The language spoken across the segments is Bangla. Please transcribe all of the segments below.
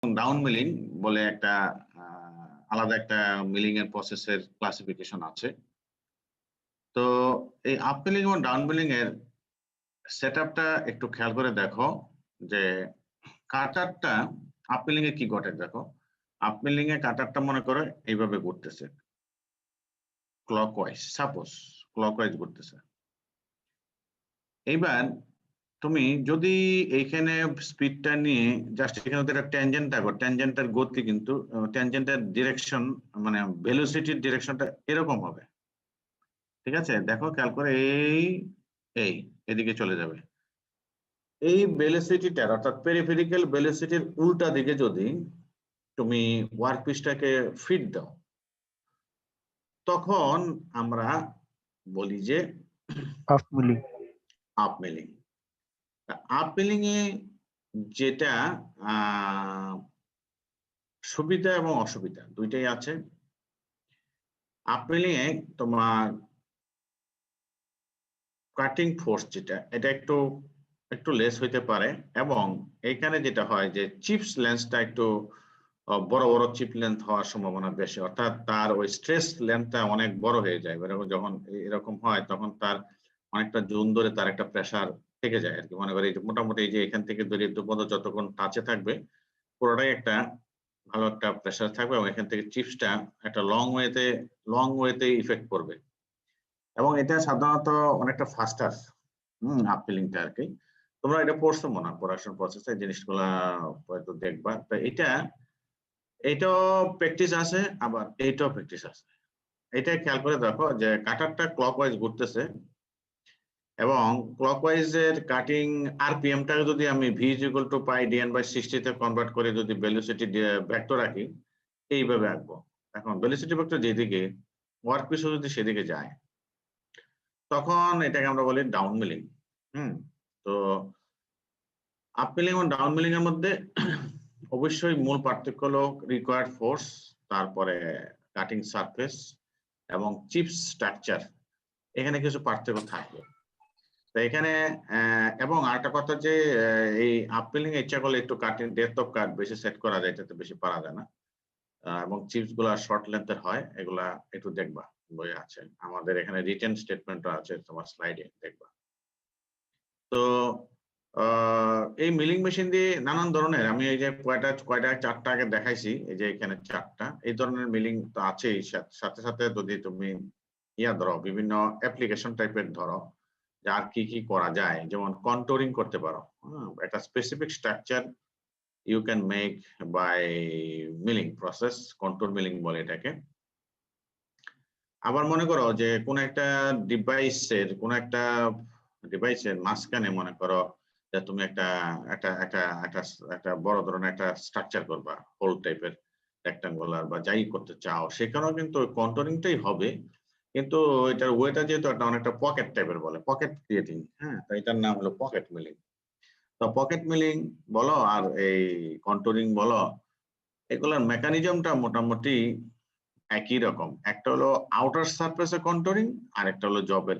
ডাউন মিলিং বলে একটা আলাদা একটা মিলিং এর প্রসেসের ক্লাসিফিকেশন আছে। তো এই আপ মিলিং এবং ডাউন মিলিং এর সেটআপটা একটু খেয়াল করে দেখো যে কাটারটা আপ মিলিং এ কি ঘটে দেখো। আপ মিলিং এ কাটারটা মনে করো এইভাবে ঘুরতেছে ক্লকওয়াইজ, সাপোজ ক্লকওয়াইজ ঘুরতেছে। এইবার তুমি যদি এইখানে স্পিডটা নিয়ে জাস্ট এখানে একটা ট্যানজেন্ট থাকো, ট্যানজেন্টের গতি কিন্তু ট্যানজেন্টের ডিরেকশন মানে ভেলোসিটির ডিরেকশনটা এরকম হবে। ঠিক আছে, দেখো খেয়াল করে এই এদিকে চলে যাবে। এই ভেলোসিটিটার অর্থাৎ পেরিফেরিক্যাল ভেলোসিটির উল্টা দিকে যদি তুমি ওয়ার্কপিসটাকে ফিড দাও, তখন আমরা বলি যে up milling. Up milling. Up milling এ যেটা সুবিধা এবং অসুবিধা দুইটাই আছে। আপ মিলিং এ তোমার কাটিং ফোর্স যেটা এটা একটু লেস হইতে পারে, এবং এখানে যেটা হয় যে চিপস লেন্থটা একটু বড় বড় চিপ লেন্থ হওয়ার সম্ভাবনা বেশি, অর্থাৎ তার ওই স্ট্রেস লেন্থটা অনেক বড় হয়ে যায়। যখন এরকম হয় তখন তার অনেকটা জোন ধরে তার একটা প্রেসার থেকে যায় আর কি। মনে করি মোটামুটি এই যে এখান থেকে ধরে পর্যন্ত যতক্ষণ টাচে থাকবে পুরোটাই একটা ভালো একটা প্রেসার থাকবে, এবং এখান থেকে চিপসটা একটা লং ওয়েতে ইফেক্ট করবে, এবং এটা সাধারণত অনেকটা ফাস্টার আপ মিলিংটা আর কি। তোমরা এটা পড়ছো মনে হয় পড়াশোনার প্রসেসে এই জিনিসগুলা হয়তো দেখবা। তো এটাও প্র্যাকটিস আছে, আবার এইটাও প্র্যাকটিস আছে। এটা খেয়াল করে দেখো যে কাটারটা ক্লকওয়াইজ ঘুরতেছে, এবং ক্লকওয়াইজ এর কাটিং আরপিএমটা যদি আমি v = π/60 তে কনভার্ট করে যদি ভেলোসিটি ভেক্টর রাখি, এইভাবে আঁকবো। এখন ভেলোসিটি ভেক্টর যেদিকে ওয়ার্কপিস যদি সেদিকে যায়, তখন এটাকে আমরা বলি ডাউন মিলিং। তো আপ মিলিং এবং ডাউন মিলিং এর মধ্যে অবশ্যই মূল পার্থক্য হলো রিকোয়ার্ড ফোর্স, তারপরে কাটিং সারফেস এবং চিপস স্ট্রাকচার, এখানে কিছু পার্থক্য থাকবে। তো এখানে এবং আরেকটা কথা যে এই আপ মিলিং ইচ্ছা করলে একটু কাটিং ডেপথ অফ কাট বেশি সেট করা যায়, এটাতে বেশি পারা যায় না, এবং চিপস গুলা শর্ট লেন্থের হয়, এগুলা একটু দেখবা বই আছে, আমাদের এখানে রিটেন স্টেটমেন্টও আছে তোমার স্লাইডে দেখবা। তো এই মিলিং মেশিন দিয়ে নানান ধরনের, আমি এই যে কয়টা চারটা আগে দেখাইছি, এই যে এখানে চারটা এই ধরনের মিলিং তো আছেই। সাথে সাথে যদি তুমি ধরো বিভিন্ন অ্যাপ্লিকেশন টাইপের ধরো যে আর কি করা যায়, যেমন কন্ট্রোলিং করতে পারো। একটা specific structure you can make by milling process, control milling বলে এটাকে। আবার মনে করো যে কোন একটা ডিভাইসের মাঝখানে মনে করো যে তুমি একটা বড় ধরনের একটা স্ট্রাকচার করবা, হোল টাইপের রেক্টাঙ্গুলার বা যাই করতে চাও, সেখানেও কিন্তু কন্ট্রোলিংটাই হবে, কিন্তু এটার ওয়েটা যেহেতু একটা অনেকটা পকেট টাইপের বলে, পকেট ক্রিয়েটিং। তো এটার নাম হলো পকেট মিলিং। তো পকেট মিলিং বলো আর এই কন্ট্রোলিং বলো, এগুলোর মেকানিজমটা মোটামুটি একই রকম। একটা হলো আউটার সারফেসে কন্ট্রোলিং, আর একটা হলো জবের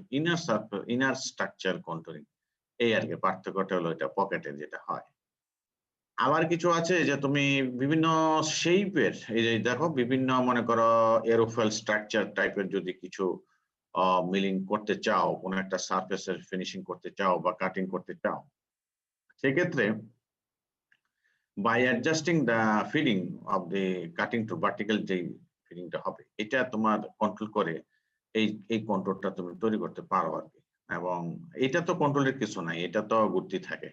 ইনার স্ট্রাকচার কন্ট্রোলিং। এই আর কি পার্থক্যটা হলো এটা পকেটে যেটা হয়। আবার কিছু আছে যে তুমি বিভিন্ন শেপের, এই যে দেখো বিভিন্ন মনে করো এরোফেল স্ট্রাকচার টাইপের যদি কিছু মিলিং করতে চাও, কোনো একটা সারফেসের ফিনিশিং করতে চাও বা কাটিং করতে চাও, সেক্ষেত্রে by adjusting the feeding of the cutting to vertical যে ফিডিংটা হবে, এটা তোমার কন্ট্রোল করে এই কন্ট্রোলটা তুমি তৈরি করতে পারো আর কি। এবং এটা তো কন্ট্রোলের কিছু নাই, এটা তো ঘুরতে থাকে,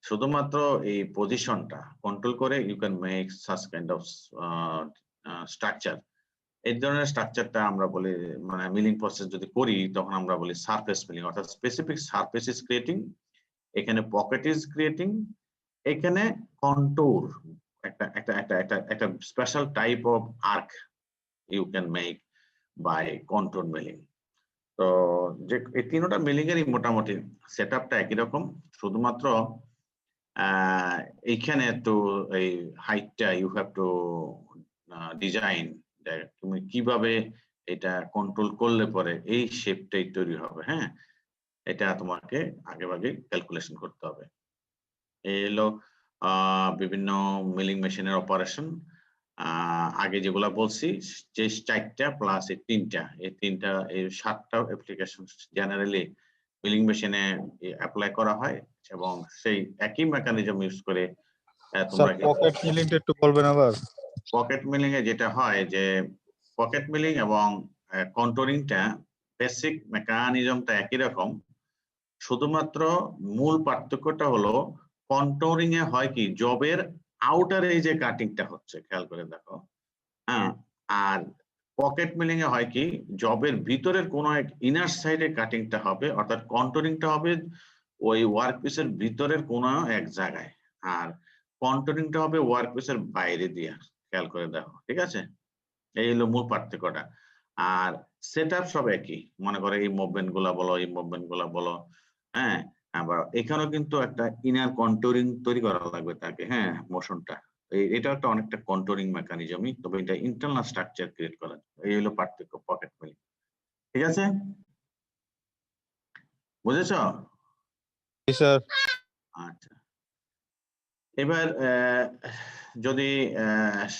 শুধুমাত্র এই পজিশনটা কন্ট্রোল করে you can make such kind of structure. এই ধরনের স্ট্রাকচারটা আমরা বলি, মানে মিলিং প্রসেস যদি করি তখন আমরা বলি সারফেস মিলিং, অর্থাৎ স্পেসিফিক সারফেস ইজ ক্রিয়েটিং, এখানে পকেট ইজ ক্রিয়েটিং, এখানে কন্ট্যুর একটা special type of arc you can make by control milling. তো যে এই তিনটা মিলিং এরই মোটামুটি সেটআপটা একই রকম, শুধুমাত্র এইখানে তো এই হাইটটা ইউ হ্যাভ টু ডিজাইন, তুমি কিভাবে এটা কন্ট্রোল করলে পরে এই শেপটাই তৈরি হবে। এটা তোমাকে আগেভাগে ক্যালকুলেশন করতে হবে। এই হলো বিভিন্ন মিলিং মেশিনের অপারেশন, আগে যেগুলা বলছি যে 4টা প্লাস এই 3টা, এই 7টা অ্যাপ্লিকেশন জেনারেলি মিলিং মেশিনে অ্যাপ্লাই করা হয় এবং সেই একই মেকানিজম ইউজ করে স্যার তোমরা পকেট মিলিংটা একটু বলবেন আবার? পকেট মিলিং এ যেটা হয় যে পকেট মিলিং এবং কন্টুরিংটা বেসিক মেকানিজমটা একই রকম, শুধুমাত্র মূল পার্থক্যটা হলো কন্টুরিং এ হয় কি জবের আউটার এই যে কাটিংটা হচ্ছে, খেয়াল করে দেখো, হ্যাঁ, আর পকেট মিলিং এ হয় কি জবের ভিতরের কোন এক ইনার সাইডে কাটিংটা হবে, অর্থাৎ কন্টুরিংটা হবে ওই ওয়ার্ক পিসের ভিতরের কোন এক জায়গায়, আর কন্টুরিংটা হবে ওয়ার্ক পিসের বাইরে দিয়ে, খেয়াল করে দেখো, ঠিক আছে? এই হলো মূল পার্থক্যটা। আর সেটআপ সব একই, মনে করো এই মুভমেন্ট গুলা বলো, এই মুভমেন্ট গুলা বলো, হ্যাঁ, আবার এখানেও কিন্তু একটা ইনার কন্টুরিং তৈরি করা লাগবে তাকে, হ্যাঁ, মোশনটা এটা একটা অনেকটা কন্টুরিং মেকানিজমই, তবে এটা ইন্টারনাল স্ট্রাকচার ক্রিয়েট করা, এই হলো পার্থক্য পকেট মিলিং, ঠিক আছে? বুঝেছো? জি স্যার। আচ্ছা, এবার যদি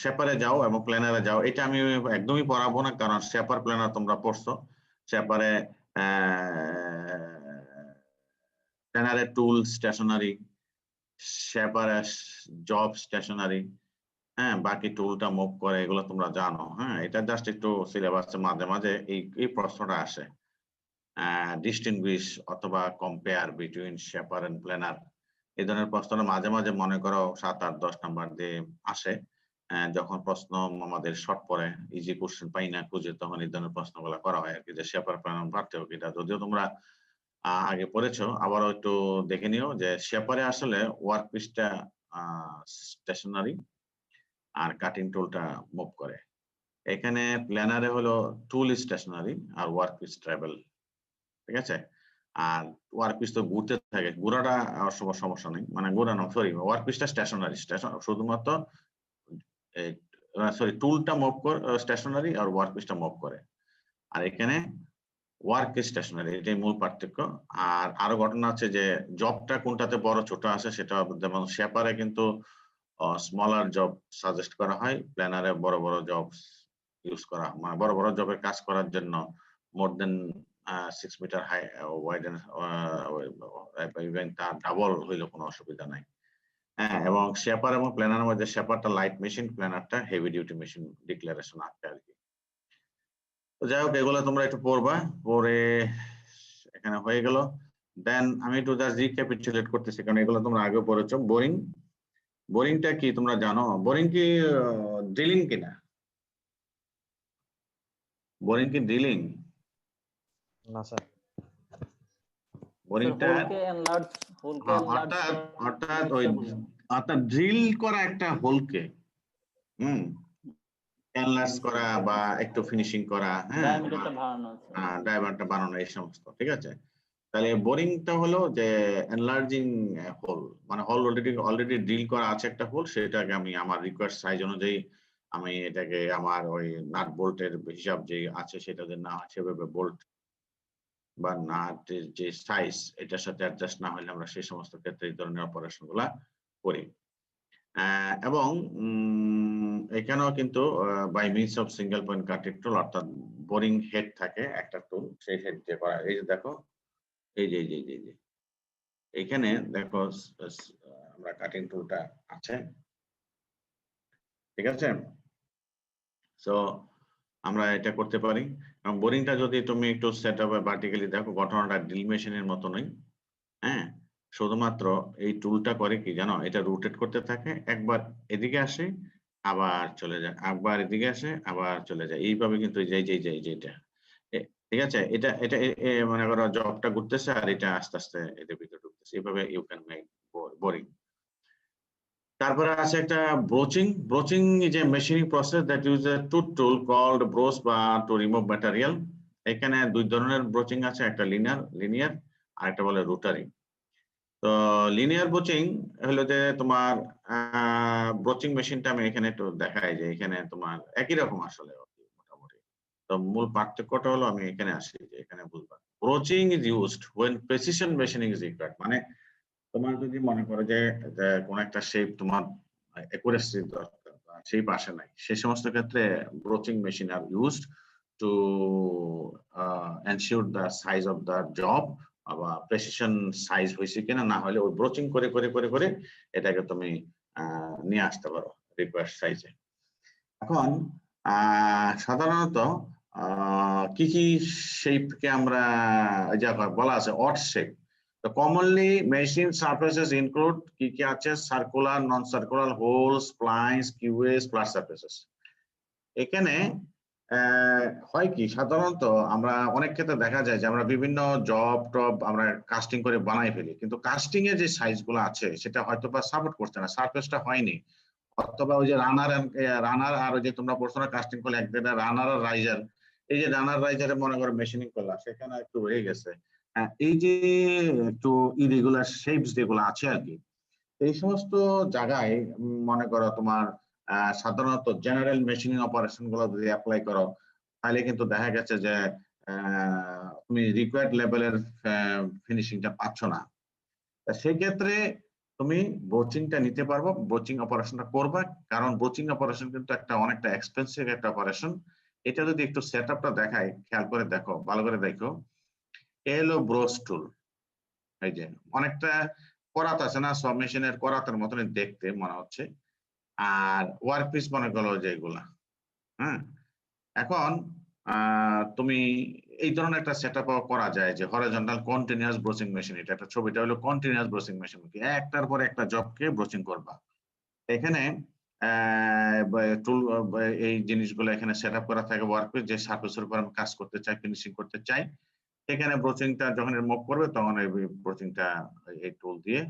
শেপারে যাও এবং প্ল্যানারে যাও, এটা আমি একদমই পড়াবো না, কারণ শেপার প্ল্যানার তোমরা পড়ছো। শেপারে প্ল্যানারে টুল স্টেশনারি, শেপারে জব স্টেশনারি, হ্যাঁ, বাকি টুলটা মুভ করে, এগুলো তোমরা জানো, হ্যাঁ, এটা জাস্ট একটু সিলেবাসে মাঝে মাঝে এই প্রশ্নটা আসে, ডিস্টিংগুইশ অথবা compare between shaper and planer, এই ধরনের প্রশ্নটা মাঝে মাঝে মনে করো 7, 8, 10 নাম্বার দিয়ে আসে। যখন প্রশ্ন আমাদের শর্ট পড়ে, ইজি কোশ্চেন পাই না খুঁজে, তখন এই ধরনের প্রশ্নগুলো করা হয় আর কি, যে শেপার প্ল্যানার পার্থক্য কিটা। যদিও তোমরা আগে পড়েছো, আবারও একটু দেখে নিও যে শেপারে আসলে ওয়ার্ক পিসটা স্টেশনারি আর কাটিং টুলটা মুভ করে। এখানে প্ল্যানারে হলো টুল স্টেশনারি আর ওয়ার্ক পিস ট্রাভেল, ঠিক আছে? আর ওয়ার্ক পিস তো ঘুরতে থাকে, ঘোরাটা সমস্যা নেই, মানে ঘোরানো, সরি, ওয়ার্ক পিসটা স্টেশনারি, শুধুমাত্র সরি টুলটা মুভ করে স্টেশনারি আর ওয়ার্ক পিসটা মুভ করে। আর এখানে ওয়ার্ক স্টেশনারি, এটাই মূল পার্থক্য। আর আরো ঘটনা আছে যে জবটা কোনটাতে বড় ছোট আছে সেটা, যেমন শেপারে কিন্তু স্মলার জব সাজেস্ট করা হয়, প্ল্যানারে বড় বড় জব ইউজ করা, মানে বড় বড় জবের কাজ করার জন্য মোর দেন 6 মিটার হাই ওয়াইড ইভেন তার ডাবল হইলে কোনো অসুবিধা নাই, হ্যাঁ। এবং শেপার এবং প্ল্যানারের মধ্যে শেপারটা লাইট মেশিন, প্ল্যানারটা হেভি ডিউটি মেশিন ডিক্লারেশন আছে আর কি। তো যাই হোক, এগুলো তোমরা একটু পড়বা, পড়ে এখানে হয়ে গেল। দেন আমি একটু জাস্ট রিক্যাপিচুলেট করতেছি, কারণ এগুলো তোমরা আগে পড়েছো। বোরিং, বোরিংটা কি তোমরা জানো? বোরিং কি ড্রিলিং কিনা? বোরিং কি ড্রিলিং? না স্যার। বোরিংটা অর্থাৎ ড্রিল করা একটা হোলকে, এনলার্জ করা বা একটু ফিনিশিং করা, হ্যাঁ, ডায়ামিটারটা বানানো, এই সমস্ত, ঠিক আছে? তাহলে বোরিংটা হলো যে এনলার্জিং হোল, মানে হোল অলরেডি ড্রিল করা আছে একটা হোল, সেটাকে আমি আমার রিকোয়ার্ড সাইজ অনুযায়ী আমি এটাকে আমার ওই নাট বোল্টের হিসাব যে আছে সেটা যে না সেভাবে বোল্ট বা নাটের যে সাইজ এটার সাথে অ্যাডজাস্ট না হলে আমরা সেই সমস্ত ক্ষেত্রে এই ধরনের অপারেশন গুলা করি। এবং এখানেও কিন্তু by means of single point cutting tool, অর্থাৎ বোরিং হেড থাকে একটা টুল, সেই হেড দিয়ে করা। এই যে দেখো, এই যে এইখানে দেখো আমরা কাটিং টুলটা আছে, ঠিক আছে? সো আমরা এটা করতে পারি। এবং বোরিংটা যদি তুমি একটু সেট আপ ভার্টিক্যালি দেখো, ঘটনাটা ড্রিল মেশিনের মতো নয়, হ্যাঁ, শুধুমাত্র এই টুলটা করে কি জানো, এটা রোটেট করতে থাকে, একবার এদিকে আসে আবার চলে যায়, একবার এদিকে আসে আবার চলে যায়, এইভাবে কিন্তু যেটা, ঠিক আছে? এটা এটা মনে করো জবটা ঘুরতেছে আর এটা আস্তে আস্তে এদের ভিতরে ঢুকতেছে, এইভাবে ইউ ক্যান মেক বোরিং। তারপরে আছে একটা broaching. Broaching is a machining process that use a tooth tool called broach বা টু রিমুভ ম্যাটেরিয়াল। এখানে দুই ধরনের ব্রোচিং আছে, একটা লিনিয়ার আর একটা বলে রোটারি। তো লিনিয়ার ব্রোচিং হলো যে তোমার ব্রোচিং মেশিনটা আমি এখানে একটু দেখাই, যে এখানে তোমার একই রকম আসলে মোটামুটি। তো মূল পার্থক্যটা হলো, আমি এখানে আসি যে এখানে বুঝবা, broaching is used when precision machining is required, মানে তোমার যদি মনে করো যে কোন একটা শেপ তোমার একুরেসি দরকার, সেই পাশে নাই, সেই সমস্ত ক্ষেত্রে broaching machine are used to ensure the size of the job, বা প্রেসিশন সাইজ হয়েছে কিনা, না হলে ওই ব্রোচিং করে করে করে করে এটাকে তুমি নিয়ে আসতে পারো রিকোয়ার্ড সাইজে। এখন সাধারণত কি কি শেপকে আমরা যা বলা আছে অড শেপ। তো কমনলি মেশিন সারফেসেস ইনক্লুড কি কি আছে, circular, non circular, hole, splines, keyways, flat surfaces. এখানে হয় কি সাধারণত আমরা অনেক ক্ষেত্রে দেখা যায় যে আমরা বিভিন্ন জব টব আমরা কাস্টিং করে বানাই ফেলি, কিন্তু কাস্টিং এর যে সাইজ গুলো আছে সেটা হয়তো বা সাপোর্ট করছে না, সারফেসটা হয়নি, অথবা ওই যে রানার আর ওই যে তোমরা পড়ছো না কাস্টিং করলে একদিন রানার আর রাইজার, এই যে রানার রাইজারে মনে করো মেশিনিং করলাম সেখানে একটু রয়ে গেছে। এই যে একটু ইরেগুলার শেপস যেগুলো আছে আর কি, এই সমস্ত জায়গায় মনে করো তোমার সাধারণত জেনারেল মেশিনিং অপারেশন গুলো যদি অ্যাপ্লাই করো, তাহলে কিন্তু দেখা গেছে যে তুমি রিকোয়ার্ড লেভেলের ফিনিশিংটা পাচ্ছ না। সেই ক্ষেত্রে তুমি বোচিংটা নিতে পারবো, বোচিং অপারেশনটা করবা, কারণ বোচিং অপারেশন কিন্তু একটা অনেকটা এক্সপেন্সিভ একটা অপারেশন। এটা যদি একটু সেট আপটা দেখাই, খেয়াল করে দেখো, ভালো করে দেখো, এলো ব্রোস টুল, এই যে অনেকটা করাত আছে না, সব মেশিনের করাতের মতনই দেখতে মনে হচ্ছে, আর ওয়ার্ক পিস মনে করো যেগুলা। হ্যাঁ, এখন তুমি এই ধরনের একটা সেট আপ করা যায় যে হরিজন্টাল কন্টিনিউয়াস ব্রোচিং মেশিন, এটা একটা ছবিটা হলো কন্টিনিউয়াস ব্রোচিং মেশিন, একটার পর একটা জবকে ব্রোচিং করবা। এখানে টুল এই জিনিসগুলো এখানে সেট আপ করা থাকে, ওয়ার্ক পিস যে সার্ফেসের উপর আমি কাজ করতে চাই, ফিনিশিং করতে চাই, এখানে ব্রোচিংটা যখন মুভ করবে তখন এই ব্রোচিংটা এই টুল দিয়ে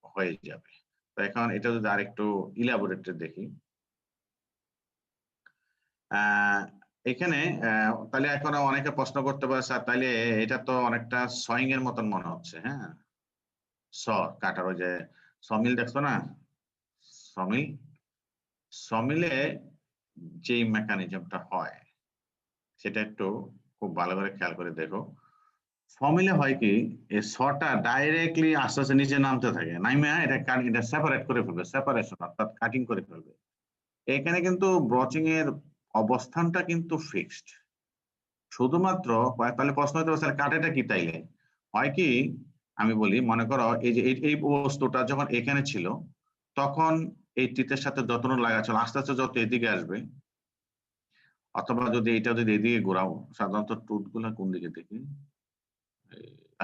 হয়ে যাবে। তো এখন এটা যদি আরেকটু ইলাবোরেটলি দেখি, এখানে তাহলে এখন অনেকে প্রশ্ন করতে পারে স্যার তাইলে এটা তো অনেকটা সয়িং এর মতন মনে হচ্ছে। হ্যাঁ, স কাটার ওই যে সমিল দেখছো না, সমিল, সমিলে যেই মেকানিজমটা হয় সেটা একটু খুব ভালো করে খেয়াল করে দেখো। সমিলে হয় কি, এই সটা ডাইরেক্টলি আস্তে আস্তে নিচে নামতে থাকে, নাইমে এটা সেপারেট করে ফেলবে, সেপারেশন অর্থাৎ কাটিং করে ফেলবে। এখানে কিন্তু ব্রচিং এর অবস্থানটা কিন্তু ফিক্সড, শুধুমাত্র তাহলে প্রশ্ন হতে পারে কাটেটা কি, তাইলে হয় কি আমি বলি, মনে করো এই যে এই বস্তুটা যখন এখানে ছিল তখন এই টিতের সাথে যত্ন লাগা ছিল, আস্তে আস্তে যত এদিকে আসবে, অথবা যদি এটা যদি এদিকে ঘোরাও, সাধারণত টুথ গুলা কোন দিকে দেখি,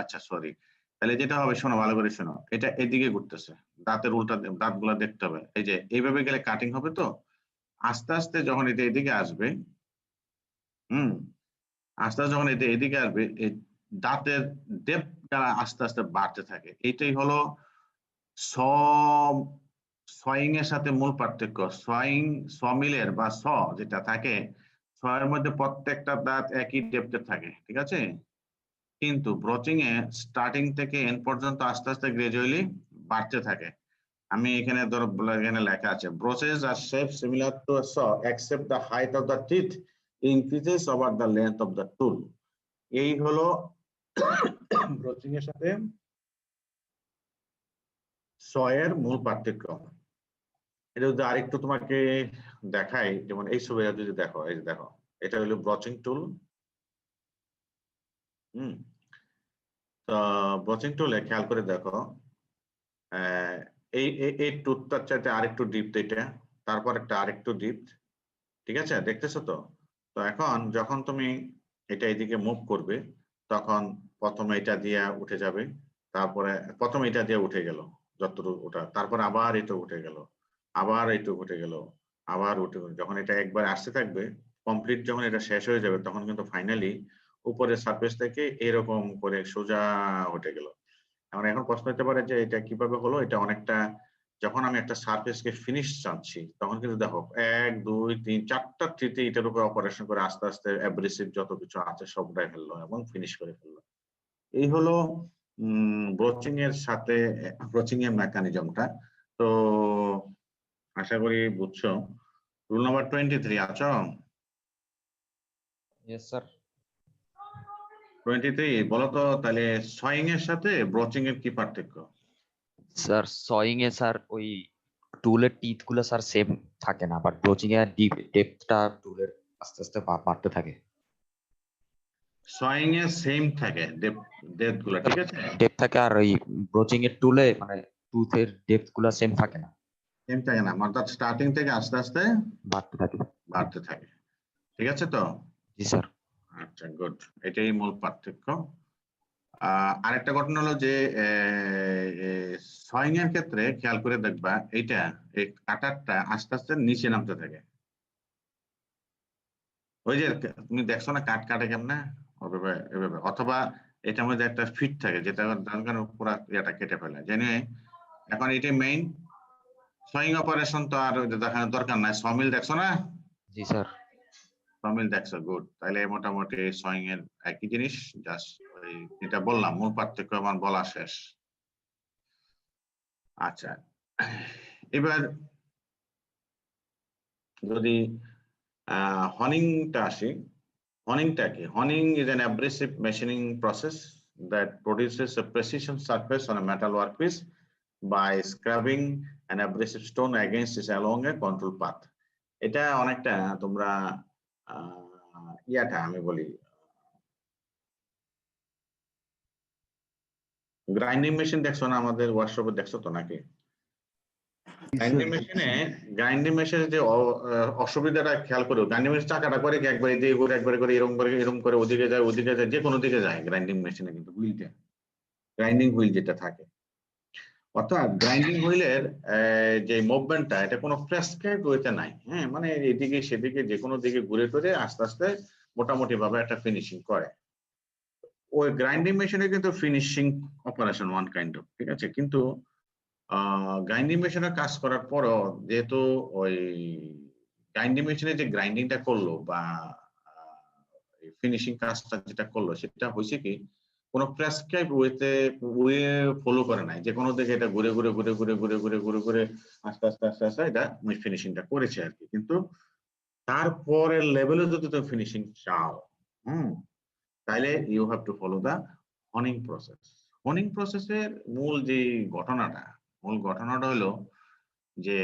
আচ্ছা সরি, তাহলে যেটা হবে শোনো ভালো করে শোনো, এটা এদিকে ঘুরতেছে, দাঁতের উল্টা দাঁত গুলা দেখতে হবে, এই যে এইভাবে গেলে কাটিং হবে, তো আস্তে আস্তে যখন এটা এদিকে আসবে, হুম, আস্তে আস্তে যখন এটা এদিকে আসবে, এই দাঁতের ডেপটা আস্তে আস্তে বাড়তে থাকে। এটাই হলো সয়িং এর সাথে মূল পার্থক্য। সমিলের বা যেটা থাকে, এর মধ্যে প্রত্যেকটা দাঁত একই ডেপথে থাকে, ঠিক আছে, কিন্তু ব্রচিং এ স্টার্টিং থেকে এন্ড পর্যন্ত আস্তে আস্তে গ্রাজুয়ালি বাড়তে থাকে। আমি এখানে ধরো এখানে লেখা আছে, broaches are shape similar to a saw except the height of the teeth increases over the length of the tool. এই হলো ব্রোচিং এর সাথে স এর মূল পার্থক্য। এটা যদি আরেকটু তোমাকে দেখাই, যেমন এই ছবিটা যদি দেখো, এই যে দেখো, এটা হলো ব্রচিং টুল। হুম, তো ব্রচিং টুলে খেয়াল করে দেখো, এই টুথটার চাইতে আরেকটু ডিপ, এটা তারপর একটা আরেকটু ডিপ, ঠিক আছে, দেখতেছো তো। তো এখন যখন তুমি এটা এদিকে মুভ করবে, তখন প্রথমে এটা দিয়ে উঠে যাবে, তারপরে প্রথমে এটা দিয়ে উঠে গেল যতটুকু ওটা, তারপর আবার এটা উঠে গেল, আবার এইটু উঠে গেল, আবার উঠে গেল, যখন এটা একবার আসতে থাকবে, কমপ্লিট যখন এটা শেষ হয়ে যাবে, তখন কিন্তু ফাইনালি উপরের সারফেস থেকে এরকম করে সোজা উঠে গেল। এখন প্রশ্ন হতে পারে যে এটা কিভাবে হলো, এটা অনেকটা যখন আমি একটা সারফেসকে ফিনিশ চাচ্ছি, তখন কিন্তু দেখো 1 2 3 4টা ট্রিতে এটার উপর অপারেশন করে আস্তে আস্তে অ্যাব্রেসিভ যত কিছু আছে সব উঠাই ফেললো এবং ফিনিশ করে ফেললো। এই হলো ব্রোচিং এর সাথে ব্রোচিং এর মেকানিজমটা। তো আশা করি বুঝছো। রুল নাম্বার 23 আছো? Yes sir. 23 বলো তো তাহলে সয়িং এর সাথে ব্রোচিং এর কি পার্থক্য? স্যার সয়িং এ স্যার ওই টুলের টিথ গুলো স্যার সেম থাকে না, বাট ব্রোচিং এর ডেপথটা টুলের আস্তে আস্তে বাড়তে থাকে। সয়িং এ সেম থাকে ডেপথ গুলো, ঠিক আছে? ডেপথ থাকে, আর ওই ব্রোচিং এর টুলে মানে টুথের ডেপথ গুলো সেম থাকে না, সেম থাকে না, অর্থাৎ স্টার্টিং থেকে আস্তে আস্তে বাড়তে থাকে। বাড়তে থাকে, ঠিক আছে তো? জি স্যার। আচ্ছা, গুড, এটাই মূল পার্থক্য। আরেকটা ঘটনা হলো যে সয়িং এর ক্ষেত্রে খেয়াল করে দেখবা, এইটা এই কাটারটা আস্তে আস্তে নিচে নামতে থাকে। ওই যে তুমি দেখছো না কাট কাটে কেমনে, ওভাবে এভাবে, অথবা এটার মধ্যে একটা ফিট থাকে যেটা পুরো ইয়েটা কেটে ফেলে জেনে। এখন এটা মেইন সয়িং অপারেশন, তো আর দেখানোর দরকার নাই। সমিল দেখছো না? জি স্যার। সমিল দেখছো, গুড। তাহলে মোটামুটি সয়িং এর একই জিনিস, জাস্ট ওই যেটা বললাম মূল পার্থক্য আমার বলা শেষ। আচ্ছা, এবার যদি হনিংটা আসি, হনিংটা কি? হনিং is an abrasive machining process that produces a precision surface on a metal workpiece by scrubbing an abrasive stone against it along a control path. এটা অনেকটা তোমরা ইয়াটা আমি বলি গ্রাইন্ডিং মেশিন দেখছো না আমাদের ওয়ার্কশপে, দেখছো তো নাকি? গ্রাইন্ডিং মেশিনের যে অসুবিধাটা খেয়াল করো, গ্রাইন্ডিং মেশিন চাকাটা করে কি একবার এদিকে ঘুরে, একবার করে এরকম করে ওদিকে যায়, যে কোনো দিকে যায় গ্রাইন্ডিং মেশিনে, কিন্তু হুইলটা, গ্রাইন্ডিং হুইল যেটা থাকে, অর্থাৎ গ্রাইন্ডিং হুইলের যে মুভমেন্টটা, এটা কোনো প্রেসক্রাইবড ওয়েতে নাই। হ্যাঁ, মানে এদিকে সেদিকে যে কোনো দিকে ঘুরে টুরে আস্তে আস্তে মোটামুটি ভাবে একটা ফিনিশিং করে। ওই গ্রাইন্ডিং মেশিনে কিন্তু finishing operation one kind of, ঠিক আছে? কিন্তু গ্রাইন্ডিং মেশিনে কাজ করার পরও যেহেতু ওই গ্রাইন্ডিং মেশিনে যে গ্রাইন্ডিংটা করলো বা ফিনিশিং কাজটা যেটা করলো, সেটা হয়েছে কি কোনো প্রেসক্রাইব ওয়ে ফলো করে নাই, যে কোনো দিকে এটা ঘুরে ঘুরে ঘুরে ঘুরে ঘুরে ঘুরে ঘুরে ঘুরে আস্তে আস্তে আস্তে আস্তে এটা ফিনিশিংটা করেছে আর কি। কিন্তু তারপরের লেভেলে যদি তুমি ফিনিশিং চাও, তাহলে you have to follow the honing process. হনিং প্রসেসের মূল ঘটনাটা হলো যে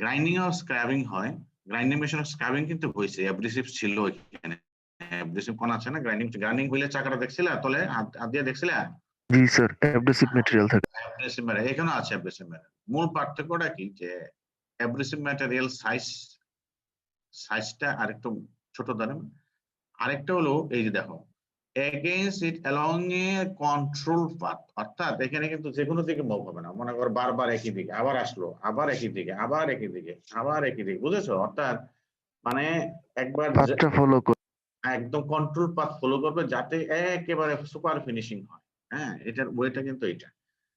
গ্রাইন্ডিং ও স্ক্র্যাবিং হয়। গ্রাইন্ডিং মেশিন স্ক্র্যাবিং কিন্তু হয়েছে, অ্যাব্রেসিভ ছিল এখানে, অ্যাব্রেসিভ কোন আছে না, গ্রাইন্ডিং হুইলের চাকাটা দেখছিলে তলে হাত দিয়ে দেখছিলে? জি স্যার, অ্যাব্রেসিভ ম্যাটেরিয়াল থাকে। অ্যাব্রেসিভ ম্যাটেরিয়াল এখানে আছে। অ্যাব্রেসিভ ম্যাটেরিয়াল মূল পার্থক্যটা কি, যে অ্যাব্রেসিভ ম্যাটেরিয়াল সাইজটা আরেকটু ছোট ধরেন, আরেকটা হলো এই যে দেখো against it along a control path, অর্থাৎ এখানে কিন্তু যে কোনো দিকে মুভ হবে না। মনে করো বারবার একই দিকে, আবার আসলো, আবার একই দিকে, আবার একই দিকে, আবার একই দিকে, বুঝেছো? অর্থাৎ মানে একবার পাথটা ফলো করে। একদম কন্ট্রোল পাথ ফলো করবে যাতে একেবারে সুপার ফিনিশিং হয়। হ্যাঁ, এটার ওয়েটা কিন্তু এটা।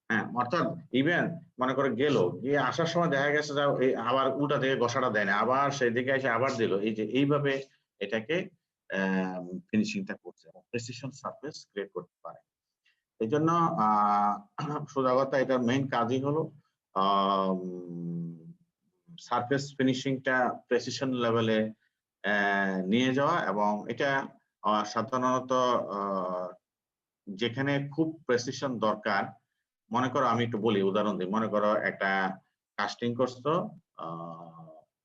হ্যাঁ, অর্থাৎ ইভেন মনে করে গিয়ে আসার সময় দেখা গেছে যে আবার উল্টা থেকে ঘষাটা দেয় না, আবার সেই দিকে এসে আবার দিল, এই যে এইভাবে এটাকে ফিনিশিংটা করছে, প্রেসিশন সারফেস ক্রিয়েট করতে পারে। এই জন্য সোজা কথা, এটার মেইন কাজই হলো সারফেস ফিনিশিংটা প্রেসিশন লেভেলে নিয়ে যাওয়া। এবং এটা সাধারণত যেখানে খুব প্রেসিশন দরকার, মনে করো আমি একটু বলি, উদাহরণ দিই, মনে করো একটা কাস্টিং করছো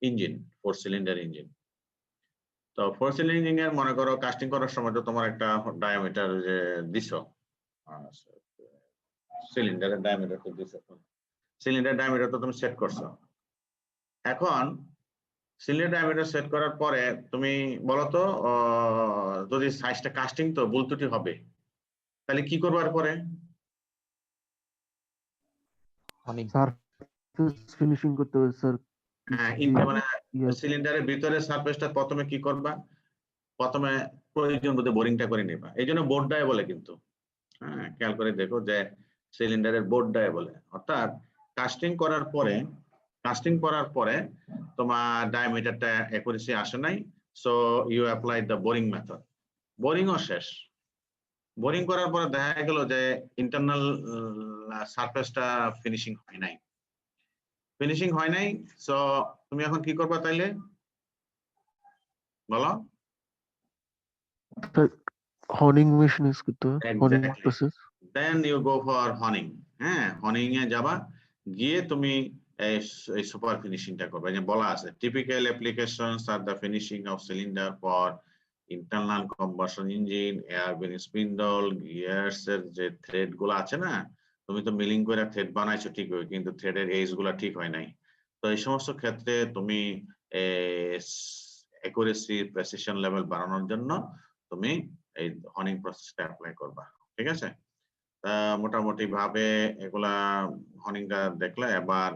ইঞ্জিন, 4 সিলিন্ডার ইঞ্জিন। তো 4 সিলিন্ডার ইঞ্জিনের মনে করো কাস্টিং করার সময় তো তোমার একটা ডায়ামিটার যে দিছো, সিলিন্ডারের ডায়ামিটার তো দিছো, সিলিন্ডার ডায়ামিটার তো তুমি সেট করছো। এখন সিলিন্ডার ডায়ামিটার সেট করার পরে তুমি বলো তো যদি সাইজটা কাস্টিং তো ভুল ত্রুটি হবে, তাহলে কি করবার পরে? সারফেস ফিনিশিং করতে হবে স্যার। হ্যাঁ, মানে সিলিন্ডারের ভিতরে সারফেসটা প্রথমে কি করবা? প্রথমে প্রয়োজন বোধে বোরিংটা করে নিবা। এই জন্য বোর্ড ডাই বলে কিন্তু। হ্যাঁ, খেয়াল করে দেখো যে সিলিন্ডারের বোর্ড ডাই বলে, অর্থাৎ কাস্টিং করার পরে তোমার ডায়ামিটারটা অ্যাকুরেসি আসে নাই, so you apply the boring method. বোরিংও শেষ। বোরিং করার পরে দেখা গেল যে ইন্টারনাল সারফেসটা ফিনিশিং হয় নাই, সো তুমি এখন কি করবা তাইলে বলো? হনিং মেশিন ইউজ করতে হবে, হনিং Exactly. Process. Then you go for honing. হ্যাঁ, হনিং এ যাবা, গিয়ে তুমি এই সুপার ফিনিশিংটা করবে। যে বলা আছে টিপিক্যাল অ্যাপ্লিকেশনস আর the finishing of cylinder for internal combustion engine, air bearing spindle, gears এর যে থ্রেড গুলো আছে না, তুমি তো মিলিং করে থ্রেড বানাইছো ঠিক হয়, কিন্তু থ্রেডের এজ গুলা ঠিক হয় নাই। তো এই সমস্ত ক্ষেত্রে তুমি অ্যাকুরেসি প্রেসিশন লেভেল বাড়ানোর জন্য তুমি এই হনিং প্রসেসটা অ্যাপ্লাই করবা। ঠিক আছে? মোটামুটি ভাবে এগুলা হনিংটা দেখলে। এবার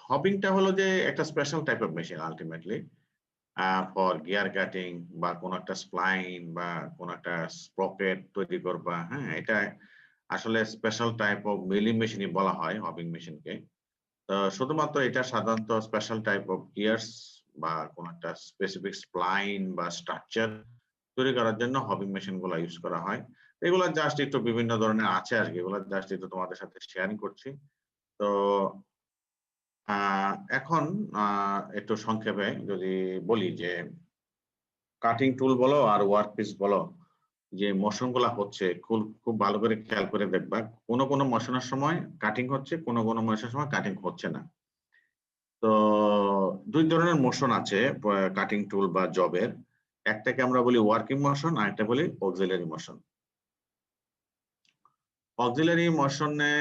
হবিংটা হলো যে একটা special type of machine ultimately for gear cutting বা কোন একটা স্প্লাইন বা কোন একটা স্প্রকেট তৈরি করবা। হ্যাঁ, এটা আসলে স্পেশাল টাইপ অফ মিলিং মেশিনই বলা হয় হবিং মেশিনকে। তো শুধুমাত্র এটা সাধারণত স্পেশাল টাইপ অফ গিয়ার্স বা কোন একটা স্পেসিফিক স্প্লাইন বা স্ট্রাকচার তৈরি করার জন্য হবিং মেশিন গুলো ইউজ করা হয়। এগুলো জাস্ট একটু বিভিন্ন ধরনের আছে আর কি, এগুলো জাস্ট একটু তোমাদের সাথে শেয়ারিং করছি। তো এখন একটু সংক্ষেপে যদি বলি যে কাটিং টুল বলো আর ওয়ার্ক পিস বলো, যে মোশন গুলা হচ্ছে খুব খুব ভালো করে খেয়াল করে দেখবা। কোনো কোনো মোশনের সময় কাটিং হচ্ছে, কোনো কোনো মোশনের সময় কাটিং হচ্ছে না। তো দুই ধরনের মোশন আছে কাটিং টুল বা জবের। একটাকে আমরা বলি ওয়ার্কিং মোশন, আর একটা বলি অক্সিলারি মোশন। অক্সিলারি মোশনে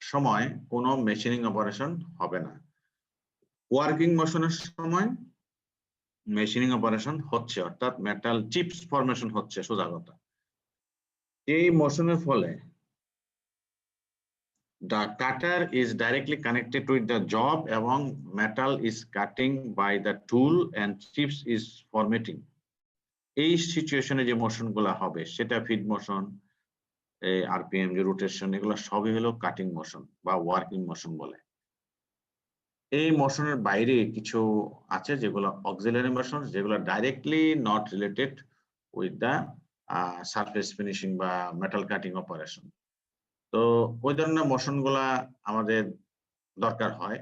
সময় কোনো মেশিনিং অপারেশন হবে না। ওয়ার্কিং মোশনের সময় মেশিনিং অপারেশন হচ্ছে, অর্থাৎ মেটাল চিপস ফরমেশন হচ্ছে সোজা কথা। এই মোশনের ফলে the cutter is directly connected with the job এবং metal is cutting by the tool and chips is formatting. এই সিচুয়েশনে যে মোশন গুলা হবে সেটা ফিড মোশন, আরপিএম যে রোটেশন, এগুলো সবই হলো কাটিং মোশন বা ওয়ার্কিং মোশন বলে। এই মোশনের বাইরে কিছু আছে যেগুলো অক্সিলারি মোশন, যেগুলো directly not related with the surface finishing বা মেটাল কাটিং অপারেশন। তো ওই ধরনের মোশন গুলা আমাদের দরকার হয়।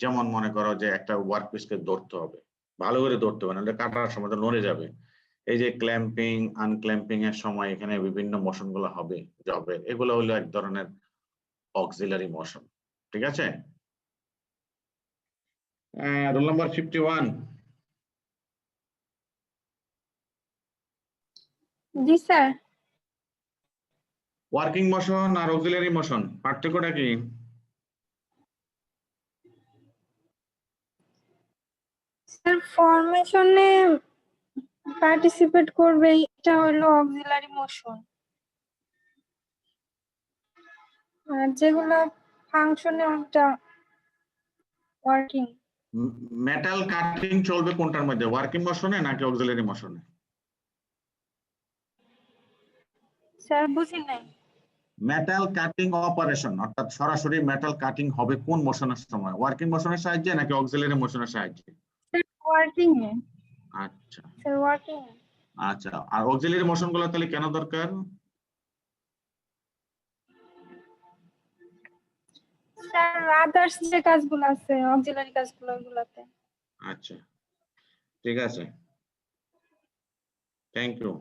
যেমন মনে করো যে একটা ওয়ার্ক পিসকে ধরতে হবে, ভালো করে ধরতে হবে, নাহলে কাটার সময় তো নড়ে যাবে। এই যে ক্ল্যাম্পিং আনক্ল্যাম্পিং এর সময় এখানে বিভিন্ন মোশন গুলো হবে জবের, এগুলো হলো এক ধরনের অক্সিলারি মোশন। ঠিক আছে? Roll number 51। জি স্যার। ওয়ার্কিং মোশন আর অক্সিলারি মোশন পার্থক্যটা কি? স্যার ফরমেশনে পার্টিসিপেট করবে, এটা হলো অক্সিলারি মোশন। আর যেগুলো ফাংশনে ওটা ওয়ার্কিং। মেটাল কাটিং চলবে কোনটার মধ্যে, ওয়ার্কিং মোশনে নাকি অক্সিলারি মোশনে? স্যার বুঝি নাই। মেটাল কাটিং অপারেশন অর্থাৎ সরাসরি মেটাল কাটিং হবে কোন মোশনের সময়, ওয়ার্কিং মোশনের সাহায্যে নাকি অক্সিলারি মোশনের সাহায্যে? স্যার ওয়ার্কিং এ। আচ্ছা স্যার ওয়ার্কিং এ। আচ্ছা, আর অক্সিলারি মোশন গুলো তাহলে কেন দরকার? স্যার আদার্স যে কাজগুলো আছে অক্সিলারি কাজগুলো ওগুলাতে। আচ্ছা, ঠিক আছে, থ্যাংক ইউ।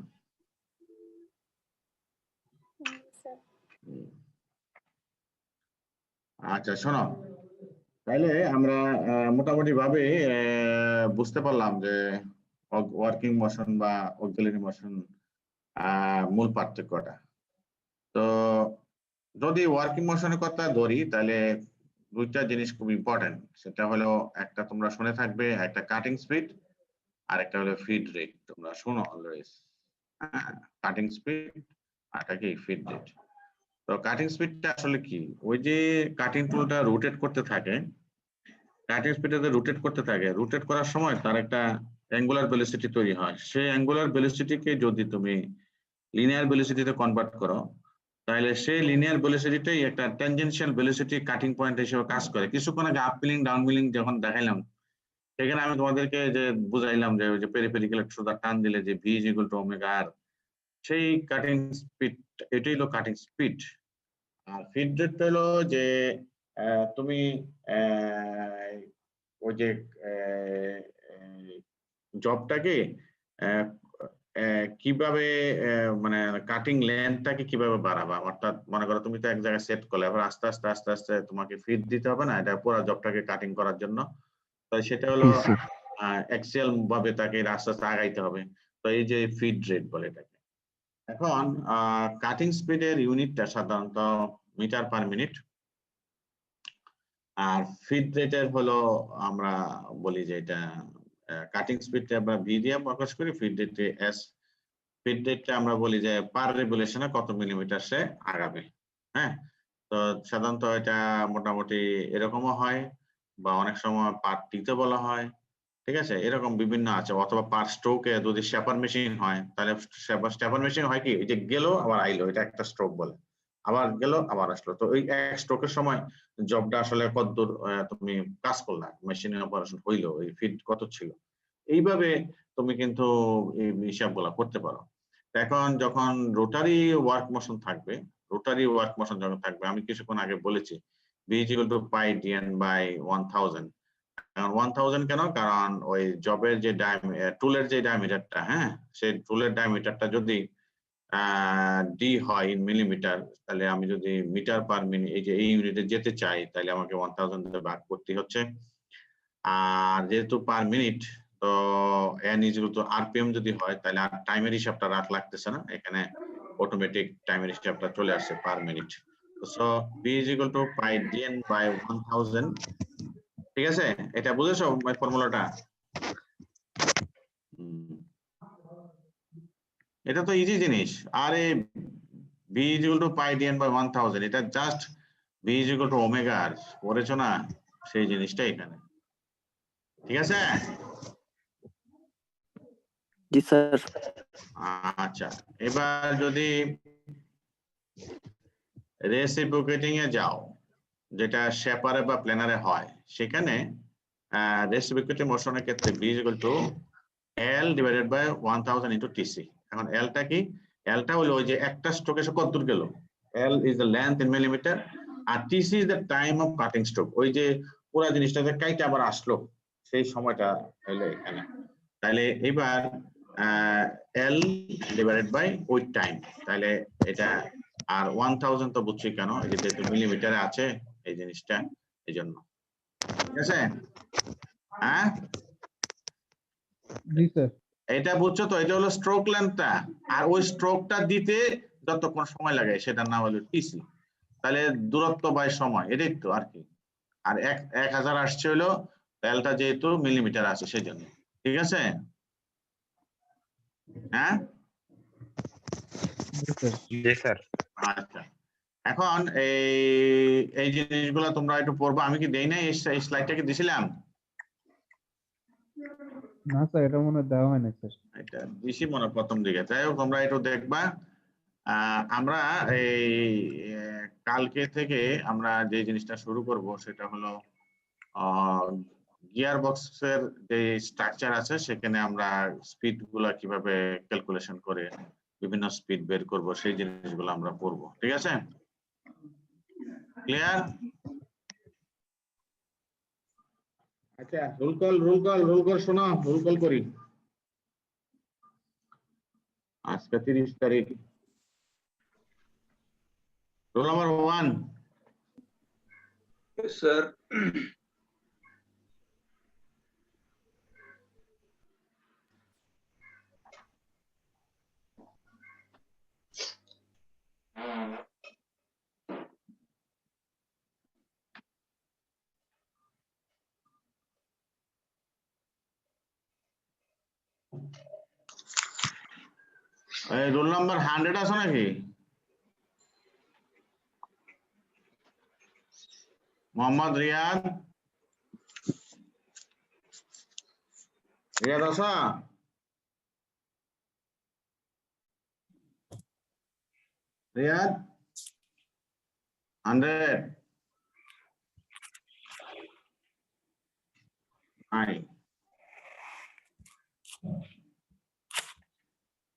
স্যার আচ্ছা শোনো, তাহলে আমরা মোটামুটি ভাবে বুঝতে পারলাম যে ওয়ার্কিং মোশন বা অক্সিলারি মোশন মূল পার্থক্যটা। তো যদি ওয়ার্কিং মোশনের কথা ধরি তাহলে দুইটা জিনিস খুব ইম্পর্টেন্ট, সেটা হলো একটা তোমরা শুনে থাকবে, একটা কাটিং স্পিড আর একটা হলো ফিড রেট। তোমরা শোনো অলওয়েজ, কাটিং স্পিড আর একটা কি ফিড রেট। তো কাটিং স্পিডটা আসলে কি, ওই যে কাটিং টুলটা রোটেট করতে থাকে, কাটিং স্পিডে রোটেট করতে থাকে, রোটেট করার সময় তার একটা অ্যাঙ্গুলার ভেলোসিটি তৈরি হয়। সেই অ্যাঙ্গুলার ভেলোসিটিকে যদি তুমি লিনিয়ার ভেলোসিটিতে কনভার্ট করো, তাহলে সেই লিনিয়ার ভেলোসিটিটাই একটা ট্যানজেনশিয়াল ভেলোসিটি কাটিং পয়েন্ট হিসেবে কাজ করে। কিছুক্ষণ আগে আপ মিলিং ডাউন মিলিং যখন দেখাইলাম, সেখানে আমি তোমাদেরকে যে বুঝাইলাম যে ওই যে পেরিফেরিক্যাল একটা সোজা টান দিলে যে V is equal to omega R, সেই কাটিং স্পিড, এটাই হলো কাটিং স্পিড। আর ফিড রেট হলো যে তুমি ওই যে জবটাকে কিভাবে মানে কাটিং লেন্থটাকে কিভাবে বাড়াবা, অর্থাৎ মনে করো তুমি তো এক জায়গায় সেট করলে, এবার আস্তে আস্তে আস্তে আস্তে তোমাকে ফিড দিতে হবে না এটা পুরো জবটাকে কাটিং করার জন্য। তো সেটা হলো জি স্যার। এক্সেল ভাবে তাকে আস্তে আস্তে আগাইতে হবে। তো এই যে ফিড রেট বলে এটাকে। এখন কাটিং স্পিডের ইউনিটটা সাধারণত মিটার পার মিনিট, আর ফিড রেটের হলো আমরা বলি যে এটা কাটিং স্পিডটা আমরা ভি দিয়ে প্রকাশ করি, ফিড রেটে এস। ফিড রেটটা আমরা বলি যে পার রেভলিউশনে কত মিলিমিটার সে আগাবে। হ্যাঁ, তো সাধারণত এটা মোটামুটি এরকমও হয়, বা অনেক সময় পার টিতে বলা হয়। ঠিক আছে, এরকম বিভিন্ন আছে, অথবা পার স্ট্রোকে যদি শেপার মেশিন হয় তাহলে শেপার মেশিন হয় কি, এই যে গেল আবার আইলো, এটা একটা স্ট্রোক বলে, আবার গেল আবার আসলো। তো ওই এক স্ট্রোকের সময় জবটা আসলে কতদূর তুমি কাজ করলা, মেশিনের অপারেশন হইলো, এই ফিড কত ছিল, এইভাবে তুমি কিন্তু এই হিসাবগুলা করতে পারো। এখন যখন রোটারি ওয়ার্ক মোশন থাকবে, যখন থাকবে, আমি কিছুক্ষণ আগে বলেছি v is equal to pi dn by 1000। এখন 1000 কেন, কারণ ওই জবের যে টুলের যে ডায়ামিটারটা, হ্যাঁ, সেই টুলের ডায়ামিটারটা যদি ডি হয় ইন মিলিমিটার, তাহলে আমি যদি মিটার পার মিনিট এই যে এই ইউনিটে যেতে চাই, তাহলে আমাকে 1000 দিয়ে ভাগ করতে হচ্ছে। আর যেহেতু পার মিনিট, তো n is equal to rpm যদি হয়, তাহলে আর টাইমের হিসাবটা রাত লাগতেছে না, এখানে অটোমেটিক টাইমের হিসাবটা চলে আসছে per minute. So v is equal to pi dn by 1000। ঠিক আছে, এটা বুঝেছো ফর্মুলাটা? এটা তো ইজি জিনিস। আরে v is equal to pi dn by 1000, এটা just v is equal to omega r, পড়েছো না সেই জিনিসটা এখানে। ঠিক আছে, জি স্যার। আচ্ছা, এবার যদি রেসিপ্রোকেটিং এ যাও, যেটা শেপারে বা প্ল্যানারে হয়, সেখানে রেসিপ্রোকেটিং মোশনের ক্ষেত্রে v is equal to l divided by 1000 into tc। এখন এলটা কি, এলটা হলো ওই যে একটা স্ট্রোকে কত দূর গেল, l is the length in millimeter, R tc is the time of cutting stroke, ওই যে পুরো জিনিসটা যে কাইটা আবার আসলো সেই সময়টা হলো এখানে। তাহলে এবার l divided by ওই টাইম, তাহলে এটা, আর 1000 তো বুঝছি কেন, এই যে যেহেতু মিলিমিটারে আছে এই জিনিসটা, এই জন্য। ঠিক আছে, হ্যাঁ জি স্যার। এটা বুঝছো তো, এটা হলো স্ট্রোক লেন্থটা, আর ওই স্ট্রোকটা দিতে যতক্ষণ সময় লাগে সেটার নাম হলো টিসি। তাহলে দূরত্ব বাই সময়, এটাই তো আর কি। আর 1000 আসছে হলো এলটা যেহেতু মিলিমিটার আছে সেই জন্য। ঠিক আছে, হ্যাঁ জি স্যার। আচ্ছা, এখন এই জিনিসগুলো তোমরা একটু পড়বো। আমি কি দেই নাই এই স্লাইডটা, কি দিছিলাম? না স্যার, এটা মনে হয় দেওয়া হয় না স্যার। এটা দিছি মনে হয় প্রথম দিকে। যাই হোক, তোমরা একটু দেখবা। আমরা এই কালকে থেকে আমরা যে জিনিসটা শুরু করব সেটা হলো গিয়ার বক্সের যে স্ট্রাকচার আছে, সেখানে আমরা স্পিড গুলা কিভাবে ক্যালকুলেশন করে বিভিন্ন স্পিড বের করব, সেই জিনিসগুলো আমরা পড়বো। ঠিক আছে, ক্লিয়ার? আচ্ছা, রোল কল শোনো, রোল কল করি। আজকে 30 তারিখ। Roll number 1। Sir roll number 100 আছে নাকি? মোহাম্মদ রিয়াদ, রিয়াদ আছো? রিয়াদ 100 নাই।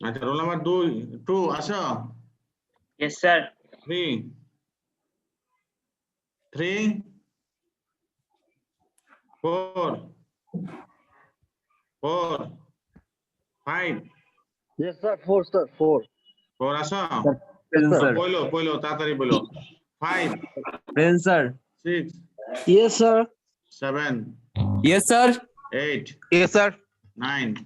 আচ্ছা, রোল নাম্বার 2 আছো? Yes sir. 3 4 4 5 Yes, sir. 4, sir. 4. 4 আসো Present, sir. বলো তাড়াতাড়ি বলো 5 Present, sir. 6 Yes, sir. 7 Yes, sir. 8 Yes, sir. 9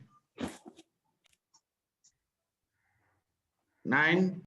9